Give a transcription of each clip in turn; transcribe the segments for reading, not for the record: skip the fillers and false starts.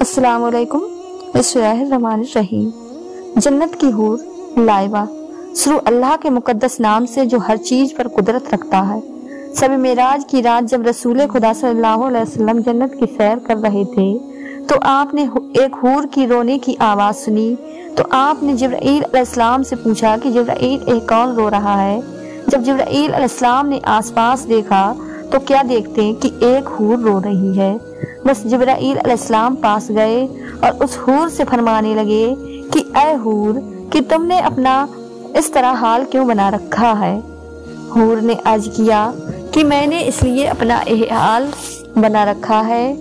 अस्सलाम वालेकुम। बिस्मिल्लाहिर्रहमानिर्रहीम। जन्नत की हूर लाइबा शुरू अल्लाह के मुकद्दस नाम से जो हर चीज पर कुदरत रखता है। शब मेराज की रात जब रसूल खुदा सल्लल्लाहु अलैहि वसल्लम जन्नत की सैर कर रहे थे तो आपने एक हूर की रोने की आवाज सुनी। तो आपने जिब्राईल अलैहिस्सलाम से पूछा कि जिब्राईल ये कौन रो रहा है। जब जिब्राईल अलैहिस्सलाम ने आसपास देखा तो क्या देखते कि एक हूर रो रही है। बस जिब्राईल अलैहिस्सलाम पास गए और उस हूर से फरमाने लगे कि ऐ हूर कि तुमने अपना इस तरह हाल क्यों बना रखा है। हूर ने अर्ज किया कि मैंने इसलिए अपना यह हाल बना रखा है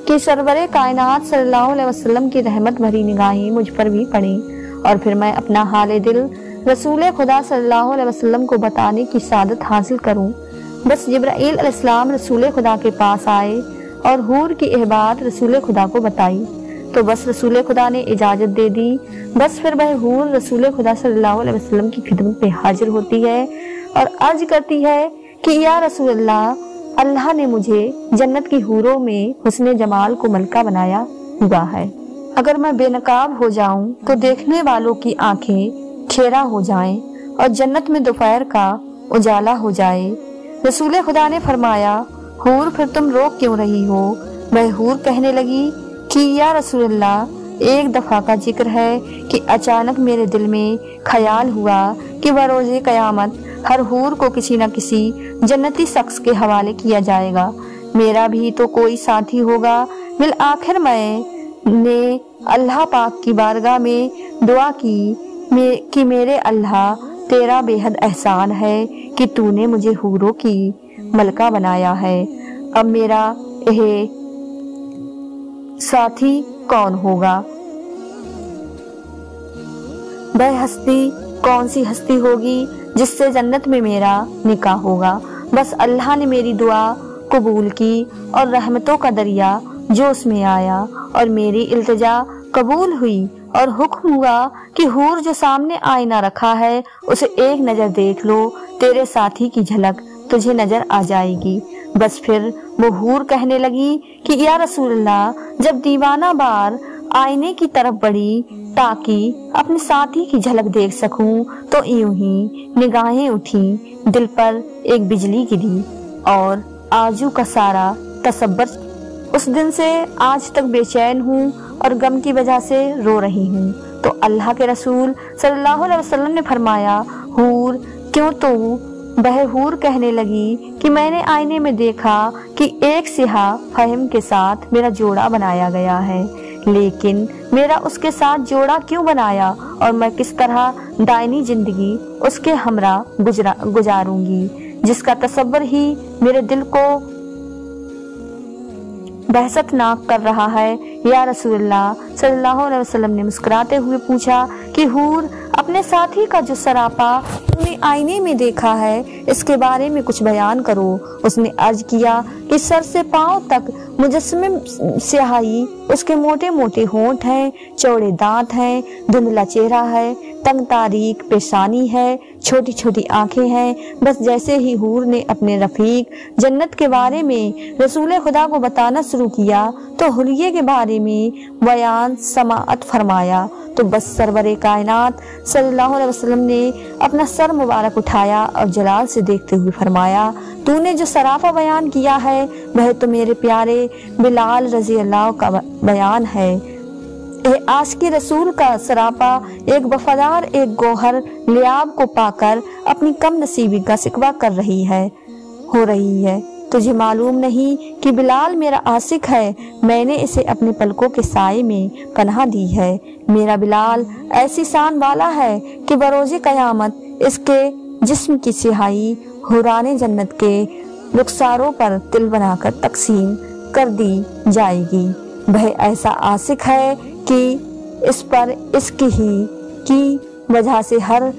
कि सरवरे कायनात सल्लल्लाहु अलैहि वसल्लम की रहमत भरी निगाहें मुझ पर भी पड़ी और फिर मैं अपना हाल दिल रसूल खुदा सल्लल्लाहु अलैहि वसल्लम को बताने की सादत हासिल करूं। बस जिब्राईल अलैहिस्सलाम रसूल खुदा के पास आए और हूर की यह बात रसूल खुदा को बताई तो बस रसूल खुदा ने इजाजत दे दी। बस फिर वह हूर रसूल खुदा सल्लल्लाहु अलैहि वसल्लम की खिदमत में हाजिर होती है और अर्ज करती है कि या रसूल अल्लाह, अल्लाह ने मुझे जन्नत की हूरों में हुस्ने जमाल को मलका बनाया हुआ है। अगर मैं बेनकाब हो जाऊं तो देखने वालों की आंखें खेरा हो जाएं और जन्नत में दोपहर का उजाला हो जाए। रसूल खुदा ने फरमाया, हूर फिर तुम रो क्यों रही हो। वह हूर कहने लगी कि या रसूल अल्लाह, एक दफा का जिक्र है कि अचानक मेरे दिल में ख्याल हुआ कि बरोज़े क़यामत हर हूर को किसी न किसी जन्नती शख्स के हवाले किया जाएगा। मेरा भी तो कोई साथी होगा। बिल आखिर मैंने अल्लाह पाक की बारगाह में दुआ की कि मेरे अल्लाह, तेरा बेहद एहसान है कि तूने मुझे हूरों की मलका बनाया है। अब मेरा यह साथी कौन होगा। वह हस्ती कौन सी हस्ती होगी जिससे जन्नत में मेरा निकाह होगा। बस अल्लाह ने मेरी दुआ कबूल की और रहमतों का दरिया जो उसमें आया और मेरी इल्तिजा कबूल हुई और हुक्म हुआ कि हूर जो सामने आईना रखा है उसे एक नजर देख लो, तेरे साथी की झलक तुझे नजर आ जाएगी। बस फिर वो हूर कहने लगी कि या रसूल अल्लाह, जब दीवाना बार आईने की तरफ बढ़ी ताकि अपने साथी की झलक देख सकूं तो यूं ही निगाहें उठी, दिल पर एक बिजली गिरी और आजू का सारा तसब्बर। उस दिन से आज तक बेचैन हूँ और गम की वजह से रो रही हूँ। तो अल्लाह के रसूल सल्लल्लाहु अलैहि वसल्लम ने फरमाया, हूर क्यों तो वह हूर कहने लगी कि मैंने आईने में देखा कि एक सिहा फहम के साथ मेरा जोड़ा बनाया गया है, लेकिन मेरा उसके साथ जोड़ा क्यों बनाया और मैं किस तरह दायनी जिंदगी उसके हमरा गुजारूंगी, जिसका तसव्वुर ही मेरे दिल को बहसतनाक कर रहा है। या रसूलुल्लाह सल्लल्लाहु अलैहि वसल्लम ने मुस्कुराते हुए पूछा कि हूर, अपने साथी का जो सरापा तूने आईने में देखा है इसके बारे में कुछ बयान करो। उसने अर्ज किया कि सर से पांव तक मुजस्समे स्याही, उसके मोटे मोटे होंठ हैं, चौड़े दांत हैं, धुंधला चेहरा है, तंग तारीक पेशानी है, छोटी छोटी आंखें हैं। बस जैसे ही हूर ने अपने रफीक जन्नत के बारे में रसूल खुदा को बताना शुरू किया तो हुलिये के बारे में बयान समाअत फरमाया तो बस सरवरे कायनात सल्लल्लाहु अलैहि वसल्लम ने अपना सर मुबारक उठाया और जलाल से देखते हुए फरमाया, तूने जो सराफा बयान किया है वह तो मेरे प्यारे बिलाल रजी अल्लाह का बयान है। आशिक़ रसूल का सरापा एक वफादार एक गोहर लियाब को पाकर अपनी कम नसीबी का शिकवा कर रही है। तुझे मालूम नहीं कि बिलाल मेरा आशिक है, मैंने इसे अपने पलकों के साए में पनाह दी है। मेरा बिलाल ऐसी शान वाला है कि बरोज़े क़यामत इसके जिस्म की सिहाई हुराने जन्नत के रुखसारों पर तिल बनाकर तकसीम कर दी जाएगी। वह ऐसा आशिक है कि इस पर इसकी ही की वजह से हर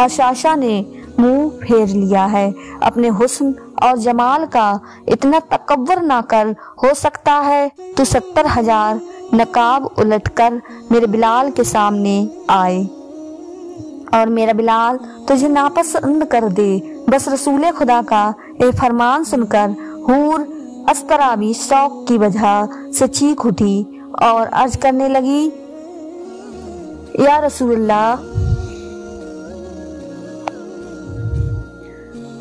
आशाशा ने मुंह फेर लिया है। अपने हुस्न और जमाल का इतना तकव्वुर ना कर, हो सकता है तू 70,000 नकाब उलटकर मेरे बिलाल के सामने आए और मेरा बिलाल तुझे नापसंद कर दे। बस रसूल खुदा का ये फरमान सुनकर हूर अस्तरा भी शौक की वजह से चीख उठी और अर्ज करने लगी, या रसूलल्लाह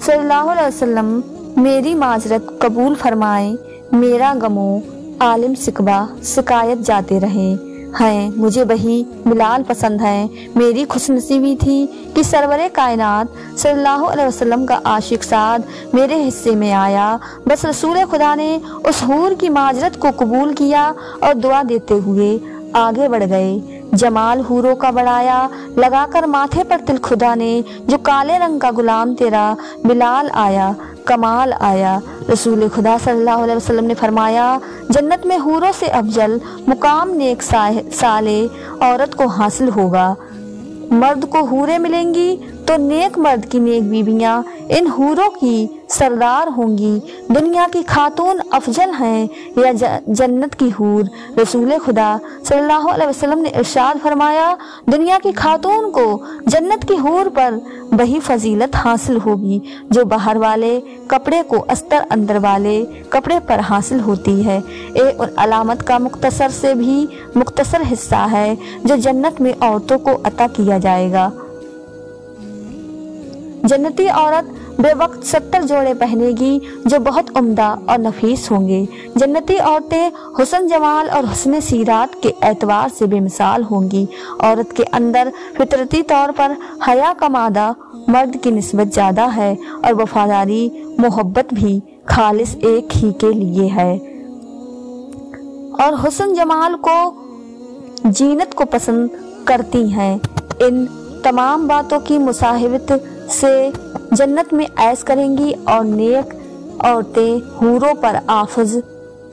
सल्लल्लाहु अलैहि वसल्लम, मेरी माजरत कबूल फरमाएं। मेरा गमो आलिम सिकबा शिकायत जाते रहे हैं। मुझे वही बिलाल पसंद है। मेरी खुशनसीबी थी कि सरवरे कायनात सल्लल्लाहु अलैहि वसल्लम का आशिक साद मेरे हिस्से में आया। बस रसूल खुदा ने उस हूर की माजरत को कबूल किया और दुआ देते हुए आगे बढ़ गए। जमाल हूरों का बढ़ाया, लगाकर माथे पर तिल खुदा ने, जो काले रंग का गुलाम तेरा बिलाल आया, कमाल आया। रसूल खुदा सल्लल्लाहु अलैहि वसल्लम ने फरमाया, जन्नत में हूरों से अफजल मुकाम नेक साले औरत को हासिल होगा। मर्द को हूरें मिलेंगी तो नेक मर्द की नेक बीवियां इन हूरों की सरदार होंगी। दुनिया की खातून अफजल हैं या जन्नत की हूर। रसूल खुदा सल्लल्लाहु अलैहि वसल्लम ने इरशाद फरमाया, दुनिया की खातून को जन्नत की हूर पर वही फजीलत हासिल होगी जो बाहर वाले कपड़े को अस्तर अंदर वाले कपड़े पर हासिल होती है। एक अलामत का मुख्तसर से भी मुख्तसर हिस्सा है जो जन्नत में औरतों को अता किया जाएगा। जन्नती औरत बेवक्त 70 जोड़े पहनेगी जो बहुत उम्दा और नफीस होंगे। जन्नती औरतें हुस्न जमाल और हुस्न सीरात के एतबार से बेमिसाल होंगी। औरत के अंदर फितरती तौर पर हया का मादा मर्द की निस्बत ज्यादा है और वफादारी मोहब्बत भी खालिस एक ही के लिए है और हुस्न जमाल को जीनत को पसंद करती हैं। इन तमाम बातों की मुसाहिबत से जन्नत में ऐश करेंगी और नेक औरतें हूरों पर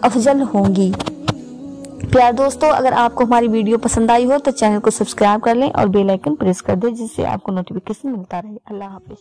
अफजल होंगी। प्यार दोस्तों, अगर आपको हमारी वीडियो पसंद आई हो तो चैनल को सब्सक्राइब कर लें और बेल आइकन प्रेस कर दें जिससे आपको नोटिफिकेशन मिलता रहे। अल्लाह हाफिज।